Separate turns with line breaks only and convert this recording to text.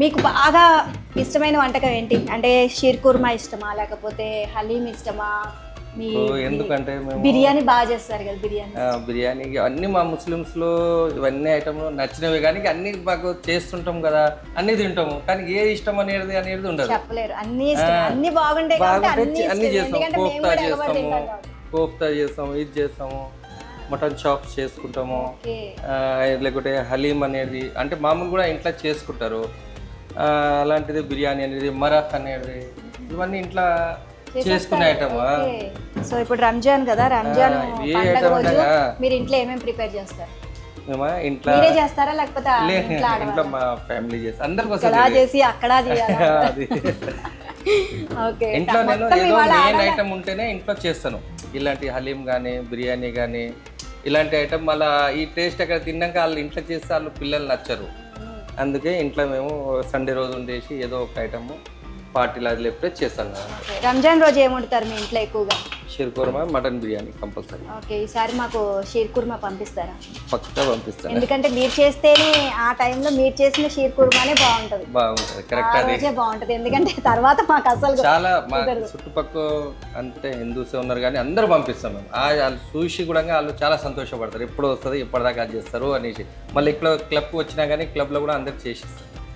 మీకు బాగా ఇష్టమైన వంటకం ఏంటి? అంటే షీర్ కుర్మా ఇష్టమా, లేకపోతే హలీం ఇష్టమా? మీ
ఎందుకంటే మేము
బిర్యానీ బాగా చేస్తారు కదా, బిర్యానీ.
బిర్యానీ అన్ని మా ముస్లిమ్స్లో ఇవన్నీ ఐటమ్లు నచ్చినవి, కానీ అన్ని మాకు చేస్తుంటాం కదా, అన్ని తింటాము, కానీ ఏది ఇష్టం అనేది ఉండదు.
చెప్పలేరు, అన్ని ఇష్టం, అన్ని బాగుంటాయి కాబట్టి
అన్ని
ఇష్టం.
చేస్తాం.
ఎందుకంటే మేము
కోఫ్తా
కూడా ఎగబడి
చేస్తాము,
తింటాం కాబట్టి.
కోఫ్తా చేస్తాము, ఇది చేస్తాము, మటన్ చాప్స్ చేసుకుంటాము,
ఓకే.
లేకుంటే హలీం అనేది అంటే మామూలు కూడా ఇంట్లో చేసుకుంటారు. అలాంటిది బిర్యానీ అనేది, మరక్ అనేది, ఇవన్నీ ఇంట్లో చేసుకునే ఐటమ్.
సో ఇప్పుడు రంజాన్ కదా, రంజాన్
ఏ
పండగ
ఐటమ్
రోజు
ఉండగా
మీరు ఇంట్లో ఏమేమి ప్రిపేర్ చేస్తారు?
మేము ఇంట్లో
మీరే చేస్తారా లేకపోతే
ఇంట్లో మా ఫ్యామిలీ చేస్తాం, అందరికి
ఇక్కడ
వస్తుంది
చేసి అక్కడ చేయాలి?
అది.
ఓకే.
ఇంట్లో నేను ఏదో మెయిన్ ఐటమ్ ఉంటేనే ఇంట్లో చేస్తాను. ఇలాంటి హలీం కానీ, బిర్యానీ కానీ, ఇలాంటి ఐటమ్ మళ్ళీ ఈ టేస్ట్ అక్కడ తిన్నాక వాళ్ళు ఇంట్లో చేస్తే వాళ్ళు పిల్లలు నచ్చరు. అందుకే ఇంట్లో మేము సండే రోజు ఉండేసి ఏదో ఒక ఐటమ్ పార్టీలు అది లేకపోతే చేస్తాను.
రంజాన్ రోజు ఏం వండుతారు మీ ఇంట్లో ఎక్కువగా?
Sheer khurma, mutton biryani compulsory.
Okay, ఈసారి మాకు షీర్ కుర్మా పంపిస్తారా?
పక్కా పంపిస్తాను.
ఎందుకంటే మీరు చేస్తేనే, ఆ టైంలో మీరు చేసిన షీర్ కుర్మానే బాగుంటుంది.
కరెక్ట్.
ఆ రోజే బాగుంటుంది, ఎందుకంటే తర్వాత మాకు అసలు
చాలా మా చుట్టుపక్కల అంటే హిందూసే ఉన్నారు, కానీ అందరూ పంపిస్తాం మేము. వాళ్ళు చూసి కూడా వాళ్ళు చాలా సంతోషపడతారు, ఎప్పుడు వస్తుంది, ఎప్పటిదాకా అది చేస్తారు అనేసి. మళ్ళీ ఇక్కడ క్లబ్కి వచ్చినా కానీ క్లబ్లో కూడా అందరు చేసిస్తారు.